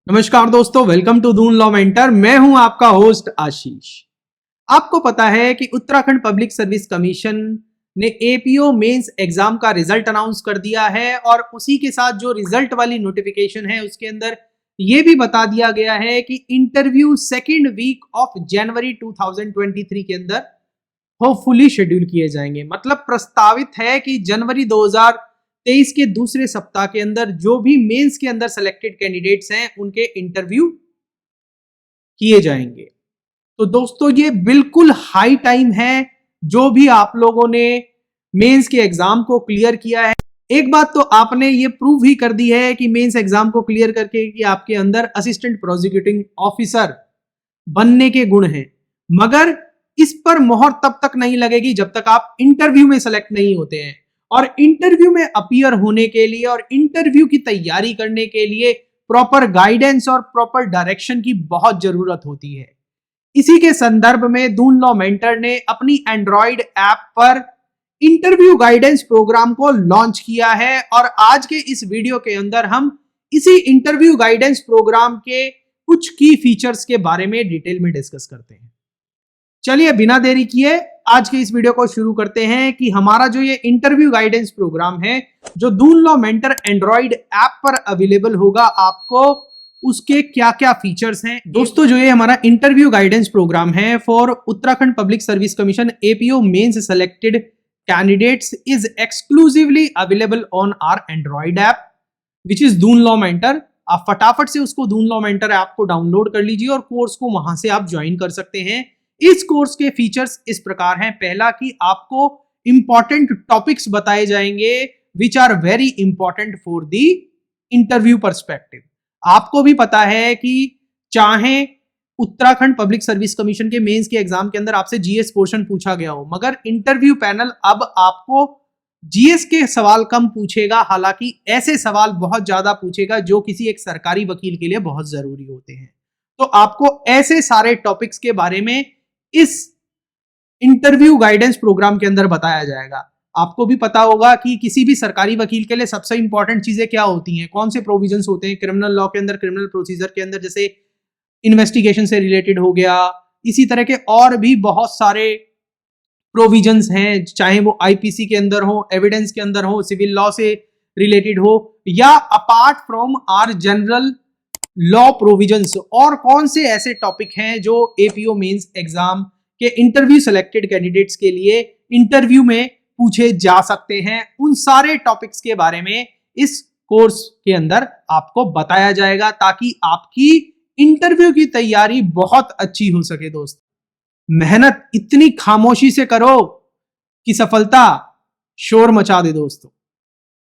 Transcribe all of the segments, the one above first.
नमस्कार दोस्तों, welcome to Doon law mentor. मैं हूं आपका होस्ट आशीष। आपको पता है कि उत्तराखंड पब्लिक सर्विस कमीशन ने एपीओ मेंस एग्जाम का रिजल्ट अनाउंस कर दिया है और उसी के साथ जो रिजल्ट वाली नोटिफिकेशन है उसके अंदर यह भी बता दिया गया है कि interview second week of January 2023 के अंदर होपफुली शेड्यूल किए जाएंगे। मतलब प्रस्तावित है कि जनवरी 2023 के दूसरे सप्ताह के अंदर जो भी मेंस के अंदर सिलेक्टेड कैंडिडेट्स हैं उनके इंटरव्यू किए जाएंगे। तो दोस्तों ये बिल्कुल हाई टाइम है। जो भी आप लोगों ने मेंस के एग्जाम को क्लियर किया है, एक बात तो आपने ये प्रूव ही कर दी है कि मेंस एग्जाम को क्लियर करके कि आपके अंदर असिस्टेंट प्रोसिक्यूटिंग ऑफिसर बनने के गुण हैं। मगर इस पर मोहर तब तक नहीं लगेगी जब तक आप इंटरव्यू में सेलेक्ट नहीं होते हैं। और इंटरव्यू में अपीयर होने के लिए और इंटरव्यू की तैयारी करने के लिए प्रॉपर गाइडेंस और प्रॉपर डायरेक्शन की बहुत जरूरत होती है। इसी के संदर्भ में दून लॉ मेंटर ने अपनी एंड्रॉइड ऐप पर इंटरव्यू गाइडेंस प्रोग्राम को लॉन्च किया है और आज के इस वीडियो के अंदर हम इसी इंटरव्यू गाइडेंस प्रोग्राम के कुछ की फीचर्स के बारे में डिटेल में डिस्कस करते हैं। चलिए बिना देरी किए आज के इस वीडियो को शुरू करते हैं कि हमारा जो ये इंटरव्यू गाइडेंस प्रोग्राम है जो Doon law mentor Android app पर अवेलेबल होगा, आपको उसके क्या क्या फीचर्स हैं। दोस्तों जो ये हमारा इंटरव्यू गाइडेंस प्रोग्राम है for Uttarakhand public service commission APO mains selected candidates is exclusively available on our android app which is Doon law mentor. आप फटाफट से उसको दून लॉ मेंटर ऐप को डाउनलोड कर लीजिए और कोर्स को वहां से आप ज्वाइन कर सकते हैं। इस कोर्स के फीचर्स इस प्रकार हैं। पहला कि आपको इंपॉर्टेंट टॉपिक्स बताए जाएंगे which are very important for the interview perspective. आपको भी पता है कि चाहे उत्तराखंड पब्लिक सर्विस कमीशन के मेंस के एग्जाम के अंदर आपसे जीएस पोर्शन पूछा गया हो, मगर इंटरव्यू पैनल अब आपको जीएस के सवाल कम पूछेगा। हालांकि ऐसे सवाल बहुत ज्यादा पूछेगा जो किसी एक सरकारी वकील के लिए बहुत जरूरी होते हैं। तो आपको ऐसे सारे टॉपिक्स के बारे में इस इंटरव्यू गाइडेंस प्रोग्राम के अंदर बताया जाएगा। आपको भी पता होगा कि किसी भी सरकारी वकील के लिए सबसे इंपॉर्टेंट चीजें क्या होती हैं, कौन से प्रोविजंस होते हैं क्रिमिनल लॉ के अंदर, क्रिमिनल प्रोसीजर के अंदर, जैसे इन्वेस्टिगेशन से रिलेटेड हो गया। इसी तरह के और भी बहुत सारे प्रोविजंस हैं, चाहे वो आईपीसी के अंदर हो, एविडेंस के अंदर हो, सिविल लॉ से रिलेटेड हो, या apart from our general law provisions. और कौन से ऐसे टॉपिक हैं जो एपीओ मेंस एग्जाम के इंटरव्यू सिलेक्टेड कैंडिडेट्स के लिए इंटरव्यू में पूछे जा सकते हैं, उन सारे टॉपिक्स के बारे में इस कोर्स के अंदर आपको बताया जाएगा ताकि आपकी इंटरव्यू की तैयारी बहुत अच्छी हो सके। दोस्त मेहनत इतनी खामोशी से करो कि सफलता शोर मचा दे। दोस्तों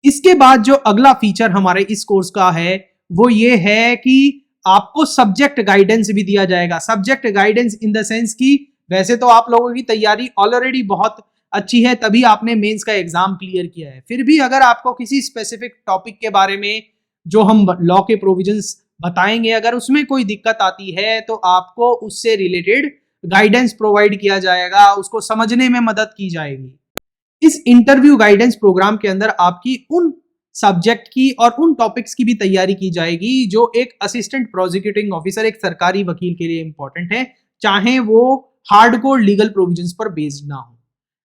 इसके बाद जो अगला फीचर हमारे इस कोर्स का है वो ये है कि आपको सब्जेक्ट गाइडेंस भी दिया जाएगा। Subject guidance in the sense कि वैसे तो आप लोगों की तैयारी ऑलरेडी बहुत अच्छी है, तभी आपने मेंस का एग्जाम क्लियर किया है। फिर भी अगर आपको किसी स्पेसिफिक टॉपिक के बारे में जो हम लॉ के प्रोविजंस बताएंगे, अगर उसमें कोई दिक्कत आती है तो आपको उससे रिलेटेड गाइडेंस प्रोवाइड किया जाएगा, उसको समझने में मदद की जाएगी। इस इंटरव्यू गाइडेंस प्रोग्राम के अंदर आपकी उन सब्जेक्ट की और उन टॉपिक्स की भी तैयारी की जाएगी जो एक असिस्टेंट प्रोसिक्यूटिंग ऑफिसर, एक सरकारी वकील के लिए इंपॉर्टेंट है, चाहे वो हार्डकोर लीगल प्रोविजंस पर बेस्ड ना हो।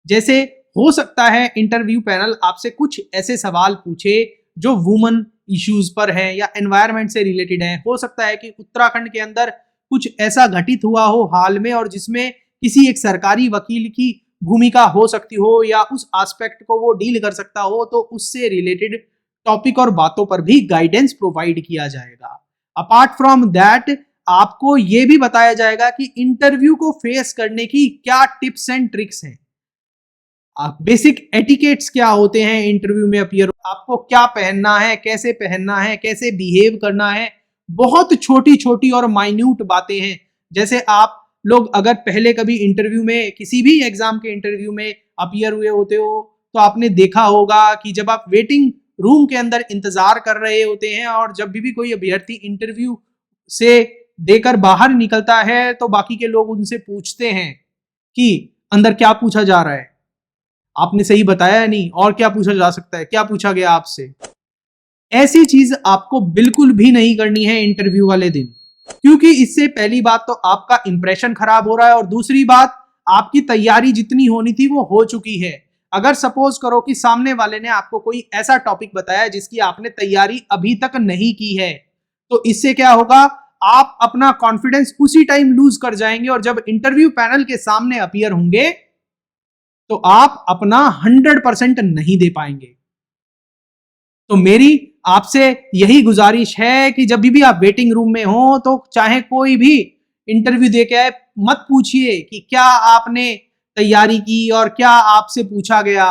जैसे हो सकता है इंटरव्यू पैनल आपसे कुछ ऐसे सवाल पूछे जो वुमन इश्यूज पर है या एनवायरनमेंट से रिलेटेड है। हो सकता है कि उत्तराखंड के अंदर कुछ ऐसा घटित हुआ हो हाल में और जिसमें किसी एक सरकारी वकील की भूमिका हो सकती हो या उस एस्पेक्ट को वो डील कर सकता हो, तो उससे रिलेटेड टॉपिक और बातों पर भी गाइडेंस प्रोवाइड किया जाएगा। अपार्ट फ्रॉम दैट आपको यह भी बताया जाएगा कि इंटरव्यू को फेस करने की क्या टिप्स एंड ट्रिक्स हैं, बेसिक एटिकेट्स क्या होते हैं इंटरव्यू में अपीयर, आपको क्या पहनना है, कैसे बिहेव करना है। बहुत छोटी छोटी और माइन्यूट बातें हैं। जैसे आप लोग अगर पहले कभी इंटरव्यू में, किसी भी एग्जाम के इंटरव्यू में अपीयर हुए होते हो तो आपने देखा होगा कि जब आप वेटिंग रूम के अंदर इंतजार कर रहे होते हैं और जब भी कोई अभ्यर्थी इंटरव्यू से देकर बाहर निकलता है तो बाकी के लोग उनसे पूछते हैं कि अंदर क्या पूछा जा रहा है। आपने सही बताया नहीं, और क्या पूछा जा सकता है, क्या पूछा गया आपसे। ऐसी चीज आपको बिल्कुल भी नहीं करनी है इंटरव्यू वाले दिन, क्योंकि इससे पहली बात तो आपका इंप्रेशन खराब हो रहा है और दूसरी बात आपकी तैयारी जितनी होनी थी वो हो चुकी है। अगर सपोज करो कि सामने वाले ने आपको कोई ऐसा टॉपिक बताया जिसकी आपने तैयारी अभी तक नहीं की है, तो इससे क्या होगा, आप अपना कॉन्फिडेंस उसी टाइम लूज कर जाएंगे और जब इंटरव्यू पैनल के सामने अपीयर होंगे तो आप अपना 100% नहीं दे पाएंगे। तो मेरी आपसे यही गुजारिश है कि जब भी आप वेटिंग रूम में हो तो चाहे कोई भी इंटरव्यू दे के आए, मत पूछिए कि क्या आपने तैयारी की और क्या आपसे पूछा गया।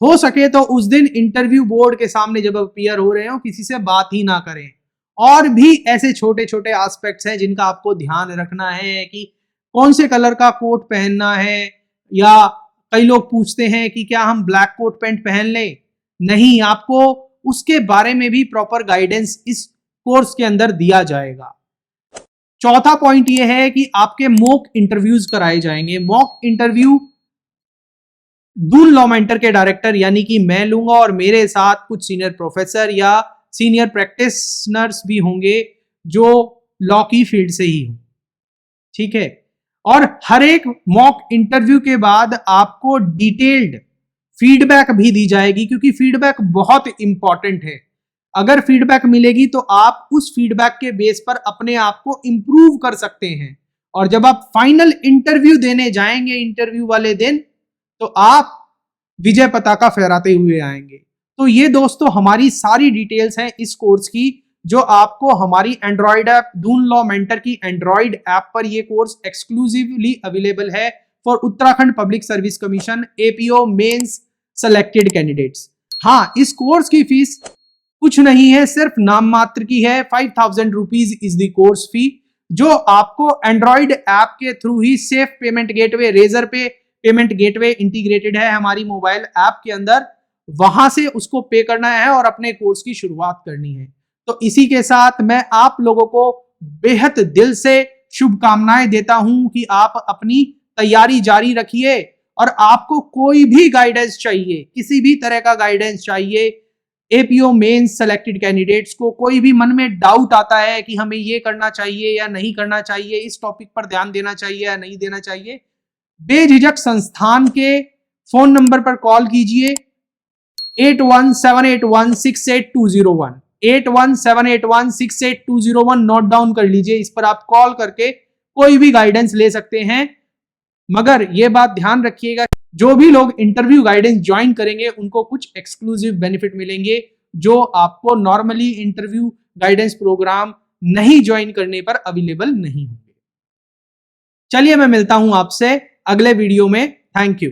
हो सके तो उस दिन इंटरव्यू बोर्ड के सामने जब अपीयर हो रहे हो किसी से बात ही ना करें। और भी ऐसे छोटे छोटे एस्पेक्ट्स हैं जिनका आपको ध्यान रखना है कि कौन से कलर का कोट पहनना है, या कई लोग पूछते हैं कि क्या हम ब्लैक कोट पैंट पहन लें। नहीं, आपको उसके बारे में भी प्रॉपर गाइडेंस इस कोर्स के अंदर दिया जाएगा। चौथा पॉइंट यह है कि आपके मॉक इंटरव्यूज कराए जाएंगे। Mock interview Doon law mentor के डायरेक्टर यानी कि मैं लूंगा और मेरे साथ कुछ सीनियर प्रोफेसर या सीनियर प्रैक्टिशनर्स भी होंगे जो लॉ की फील्ड से ही हो, ठीक है। और हर एक मॉक इंटरव्यू के बाद आपको डिटेल्ड फीडबैक भी दी जाएगी, क्योंकि फीडबैक बहुत इंपॉर्टेंट है। अगर फीडबैक मिलेगी तो आप उस फीडबैक के बेस पर अपने आप को इंप्रूव कर सकते हैं, और जब आप फाइनल इंटरव्यू देने जाएंगे इंटरव्यू वाले दिन तो आप विजय पताका फहराते हुए आएंगे। तो ये दोस्तों हमारी सारी डिटेल्स हैं इस कोर्स की, जो आपको हमारी android app Doon law mentor की एंड्रॉइड ऐप पर ये कोर्स एक्सक्लूसिवली अवेलेबल है for Uttarakhand public service commission APO mains selected candidates. हाँ, इस कोर्स की फीस कुछ नहीं है, सिर्फ नाम मात्र की है। 5000 rupees is the course fee, जो आपको एंड्रॉइड ऐप के थ्रू ही सेफ पेमेंट गेटवे रेजर पे पेमेंट गेटवे इंटीग्रेटेड है हमारी मोबाइल ऐप के अंदर, वहां से उसको पे करना है और अपने कोर्स की शुरुआत करनी है। तो इसी के साथ मैं आप लोगों को बेहद दिल से शुभकामनाएं देता हूं कि आप अपनी तैयारी जारी रखिए, और आपको कोई भी गाइडेंस चाहिए, किसी भी तरह का गाइडेंस चाहिए, एपीओ मेंस सेलेक्टेड कैंडिडेट्स को कोई भी मन में डाउट आता है कि हमें ये करना चाहिए या नहीं करना चाहिए, इस टॉपिक पर ध्यान देना चाहिए या नहीं देना चाहिए, बेझिझक संस्थान के फोन नंबर पर कॉल कीजिए 8178168201 8178168201 नोट डाउन कर लीजिए। इस पर आप कॉल करके कोई भी गाइडेंस ले सकते हैं। मगर यह बात ध्यान रखिएगा, जो भी लोग इंटरव्यू गाइडेंस ज्वाइन करेंगे उनको कुछ एक्सक्लूसिव बेनिफिट मिलेंगे जो आपको नॉर्मली इंटरव्यू गाइडेंस प्रोग्राम नहीं ज्वाइन करने पर अवेलेबल नहीं होंगे। चलिए मैं मिलता हूं आपसे अगले वीडियो में। Thank you.